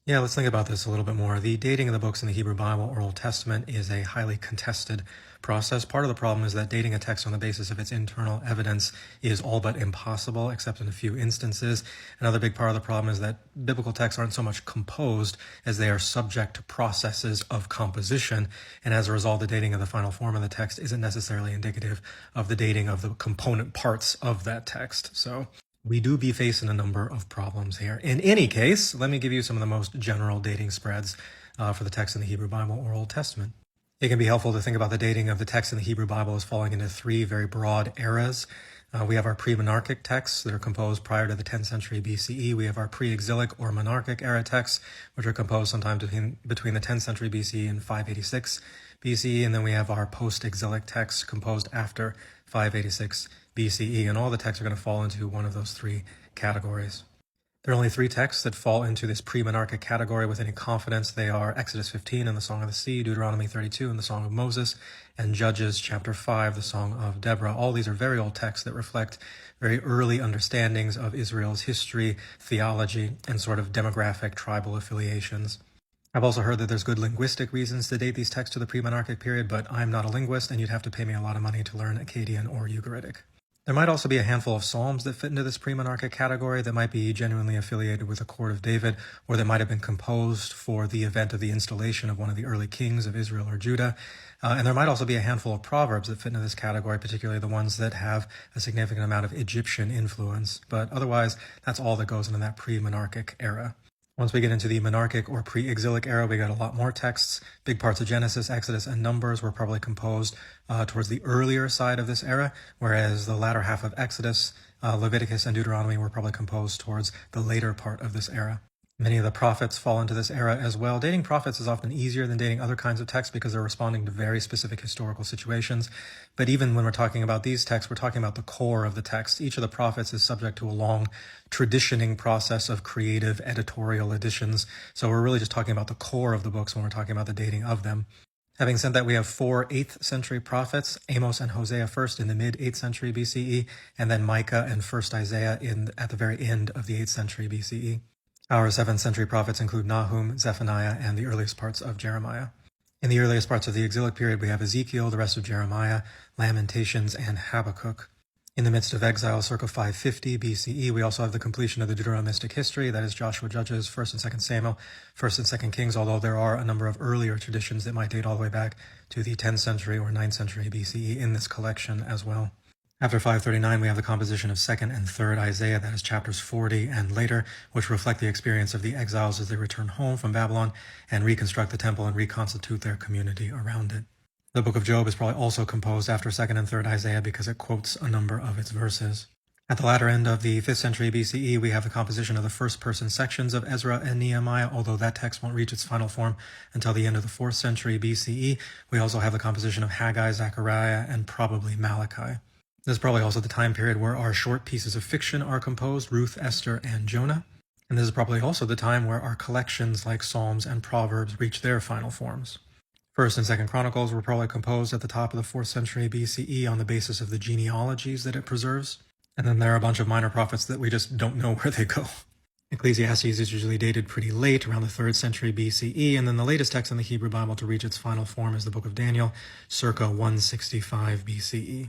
Yeah, let's think about this a little bit more. The dating of the books in the Hebrew Bible or Old Testament is a highly contested process. Part of the problem is that dating a text on the basis of its internal evidence is all but impossible, except in a few instances. Another big part of the problem is that biblical texts aren't so much composed as they are subject to processes of composition, and as a result, the dating of the final form of the text isn't necessarily indicative of the dating of the component parts of that text. So we do be facing a number of problems here. In any case, let me give you some of the most general dating spreads for the text in the Hebrew Bible or Old Testament. It can be helpful to think about the dating of the text in the Hebrew Bible as falling into three very broad eras. We have our pre-monarchic texts that are composed prior to the 10th century BCE. We have our pre-exilic or monarchic era texts, which are composed sometime between the 10th century BCE and 586 BCE. And then we have our post-exilic texts composed after 586 BCE. And all the texts are going to fall into one of those three categories. There are only three texts that fall into this pre-monarchic category with any confidence. They are Exodus 15 and the Song of the Sea, Deuteronomy 32 and the Song of Moses, and Judges chapter 5, the Song of Deborah. All these are very old texts that reflect very early understandings of Israel's history, theology, and sort of demographic tribal affiliations. I've also heard that there's good linguistic reasons to date these texts to the pre-monarchic period, but I'm not a linguist, and you'd have to pay me a lot of money to learn Akkadian or Ugaritic. There might also be a handful of psalms that fit into this pre-monarchic category that might be genuinely affiliated with the court of David, or that might have been composed for the event of the installation of one of the early kings of Israel or Judah. And there might also be a handful of proverbs that fit into this category, particularly the ones that have a significant amount of Egyptian influence. But otherwise, that's all that goes into that pre-monarchic era. Once we get into the monarchic or pre-exilic era, we got a lot more texts. Big parts of Genesis, Exodus, and Numbers were probably composed towards the earlier side of this era, whereas the latter half of Exodus, Leviticus, and Deuteronomy were probably composed towards the later part of this era. Many of the prophets fall into this era as well. Dating prophets is often easier than dating other kinds of texts because they're responding to very specific historical situations. But even when we're talking about these texts, we're talking about the core of the text. Each of the prophets is subject to a long traditioning process of creative editorial additions. So we're really just talking about the core of the books when we're talking about the dating of them. Having said that, we have four 8th century prophets, Amos and Hosea first in the mid-8th century BCE, and then Micah and 1st Isaiah at the very end of the 8th century BCE. Our 7th century prophets include Nahum, Zephaniah, and the earliest parts of Jeremiah. In the earliest parts of the exilic period, we have Ezekiel, the rest of Jeremiah, Lamentations, and Habakkuk. In the midst of exile, circa 550 BCE, we also have the completion of the Deuteronomistic history, that is Joshua, Judges, 1st and 2nd Samuel, 1st and 2nd Kings, although there are a number of earlier traditions that might date all the way back to the 10th century or 9th century BCE in this collection as well. After 539, we have the composition of 2nd and 3rd Isaiah, that is chapters 40 and later, which reflect the experience of the exiles as they return home from Babylon and reconstruct the temple and reconstitute their community around it. The book of Job is probably also composed after 2nd and 3rd Isaiah because it quotes a number of its verses. At the latter end of the 5th century BCE, we have the composition of the first-person sections of Ezra and Nehemiah, although that text won't reach its final form until the end of the 4th century BCE. We also have the composition of Haggai, Zechariah, and probably Malachi. This is probably also the time period where our short pieces of fiction are composed, Ruth, Esther, and Jonah. And this is probably also the time where our collections like Psalms and Proverbs reach their final forms. 1st and 2nd Chronicles were probably composed at the top of the 4th century BCE on the basis of the genealogies that it preserves. And then there are a bunch of minor prophets that we just don't know where they go. Ecclesiastes is usually dated pretty late, around the 3rd century BCE, and then the latest text in the Hebrew Bible to reach its final form is the book of Daniel, circa 165 BCE.